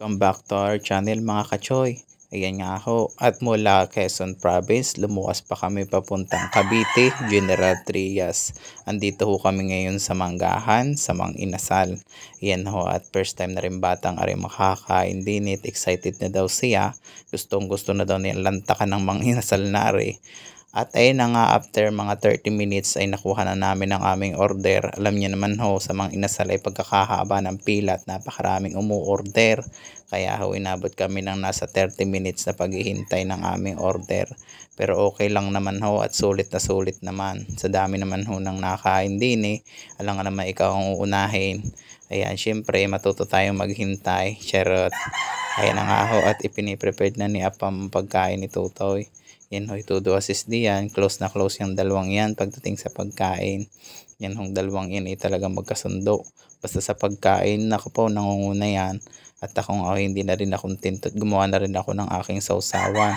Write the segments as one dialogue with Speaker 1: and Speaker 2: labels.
Speaker 1: Welcome back to our channel mga kachoy. Ayan nga ako at mula Quezon Province lumuwas pa kami papuntang Cavite, General Trias. Andito ho kami ngayon sa Manggahan, sa Mang Inasal. Ayan ho at first time na rin batang ari makakain din it. Excited na daw siya. Gustong gusto na daw niya lantakan ng Mang Inasal na ari. At ayun na nga, after mga 30 minutes ay nakuha na namin ang aming order. Alam niyo naman ho, sa Mang Inasal ay pagkakahaba ng pila at napakaraming umu-order. Kaya ho, inabot kami ng nasa 30 minutes na paghihintay ng aming order. Pero okay lang naman ho at sulit na sulit naman. Sa dami naman ho ng nakain din eh. Alam nga naman ikaw ang uunahin. Ayan, syempre matuto tayong maghintay. Charot. Ayan na nga ho at ipiniprepared na ni Apam ang pagkain ni Tutoy. Yan ho, itudo assist diyan. Close na close yung dalawang yan pagdating sa pagkain. Yan hong dalawang yan ay talagang magkasundo. Basta sa pagkain, naku po, nangunguna yan. At akong hindi na rin akong tintot. Gumawa na rin ako ng aking sausawan.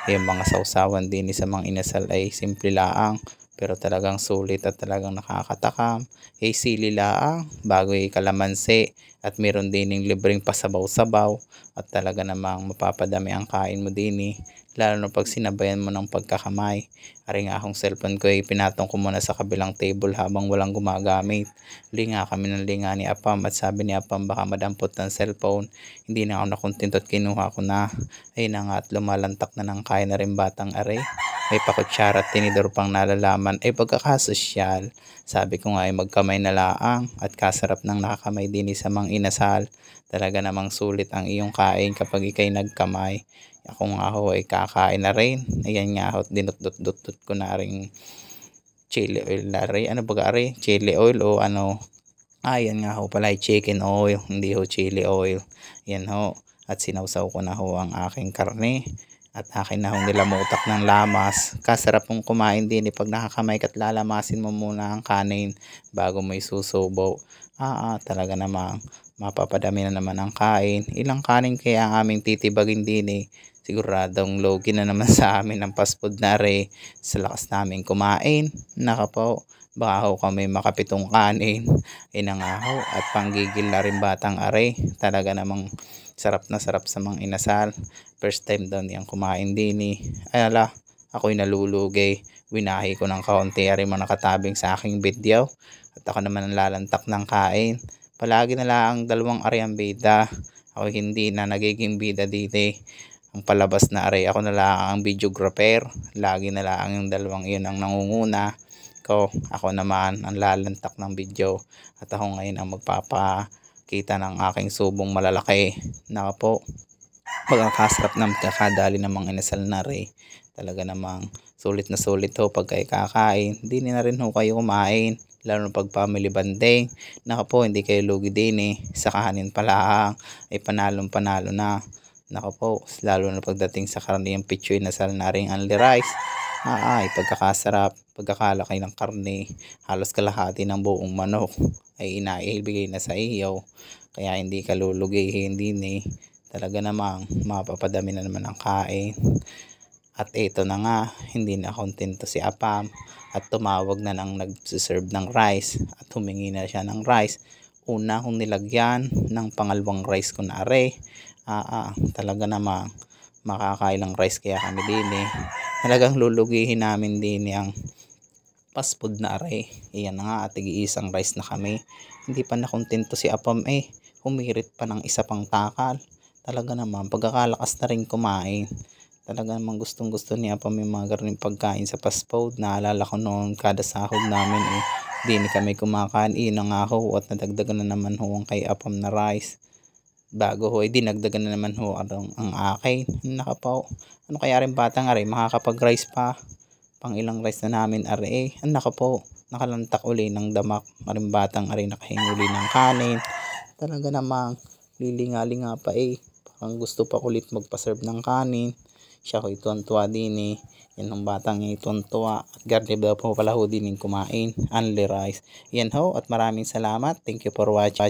Speaker 1: Yung mga sausawan din sa Mang Inasal ay simple laang. Pero talagang sulit at talagang nakakatakam. Sili laang, bago kalamansi. At meron din yung libreng pasabaw-sabaw. At talaga namang mapapadami ang kain mo din lalo na pag sinabayan mo ng pagkakamay. Ari nga akong cellphone ko pinatong ko muna sa kabilang table habang walang gumagamit. Linga kami ng linga ni Apam at sabi ni Apam baka madampot ng cellphone. Hindi na ako nakuntinto at kinuha ko na. Ayun na nga at lumalantak na ng kain na rin batang ari. May pakutsara at tinidor pang nalalaman ay pagkakasosyal. Sabi ko nga ay magkamay na laang at kasarap ng nakakamay din sa Mang Inasal. Talaga namang sulit ang iyong kain kapag ikay nagkamay. Ako nga ho ay kakain na rin. Ayan nga ho, dinut-dut-dut ko na rin chili oil na rin. Ano ba ari? Chili oil o ano? Ayan nga ho pala ay chicken oil, hindi ho chili oil. Yan ho. At sinawsaw ko na ho ang aking karne. At akin na ho nilamutak ng lamas. Kasarap mong kumain din pag nakakamay at lalamasin mo muna ang kanin bago mo isusubo. Talaga namang mapapadami na naman ang kain. Ilang kanin kaya ang aming titibagin din Siguradong logi na naman sa amin ng fast food na re. Sa lakas namin kumain. Naka po, baka ho kami makapitong kanin. Ina nga ho at panggigil na rin batang are. Talaga namang sarap na sarap sa Mang Inasal. First time daw niyang kumain din Ayala, ako'y nalulugi. Winahi ko ng kaunti ari mo nakatabing sa aking video. At ako naman ang lalantak ng kain. Palagi na lang dalawang ari ang bida. Ako hindi na nagiging bida dito ang palabas na aray ako na lang ang videographer. Lagi na lang yung dalawang yun ang nangunguna ko. Ako naman ang lalantak ng video at ako ngayon ang magpapakita ng aking subong malalaki. Naka po, pagkakasarap ng kakadali ng Mang Inasal na rin. Talaga namang sulit na sulit ho pag kayo kakain. Hindi na rin ho kayo kumain. Lalo na pag family banding. Naka po, hindi kayo lugi din sa kahanin pala ay panalong panalo na. Naka po, lalo na pagdating sa karne yung Pichoy Inasal na ring only rice. Pagkakasarap, pagkakalaki ng karne, halos kalahati ng buong manok ay inaibigay na sa iyo. Kaya hindi ka lulugihin din Talaga namang mapapadami na naman ang kain. At ito na nga, hindi na kontento si Apam at tumawag na nang nagsiserve ng rice at humingi na siya ng rice. Una kong nilagyan ng pangalawang rice ko na are. Talaga namang makakailang rice kaya kami din Talagang lulugihin namin din ang fast food na are. Iyan na nga at isang rice na kami. Hindi pa nakontento si Apam humirit pa ng isa pang takal. Talaga naman pagkakalakas na rin kumain. Talaga namang gustong gusto ni Apam yung mga garing pagkain sa fast food. Naalala ko noon kada sahod namin din kami kumakain. Iyon na nga ho at nadagdagan na naman ho ang kay Apam na rice. Bago ho dinagdagan na naman ho ang akin. Naka po, ano kaya rin batang are makakapag rice pa. Pang ilang rice na namin are naka po, nakalantak uli ng damak. Aring batang are nakahinguli ng kanin. Talaga namang lilinga-linga pa parang gusto pa ulit magpaserve ng kanin. Siya ko tuwan-tuwa din yan ang batang tuwan-tuwa. At garde ba po pala ho din kumain only rice. Yan ho at maraming salamat. Thank you for watching.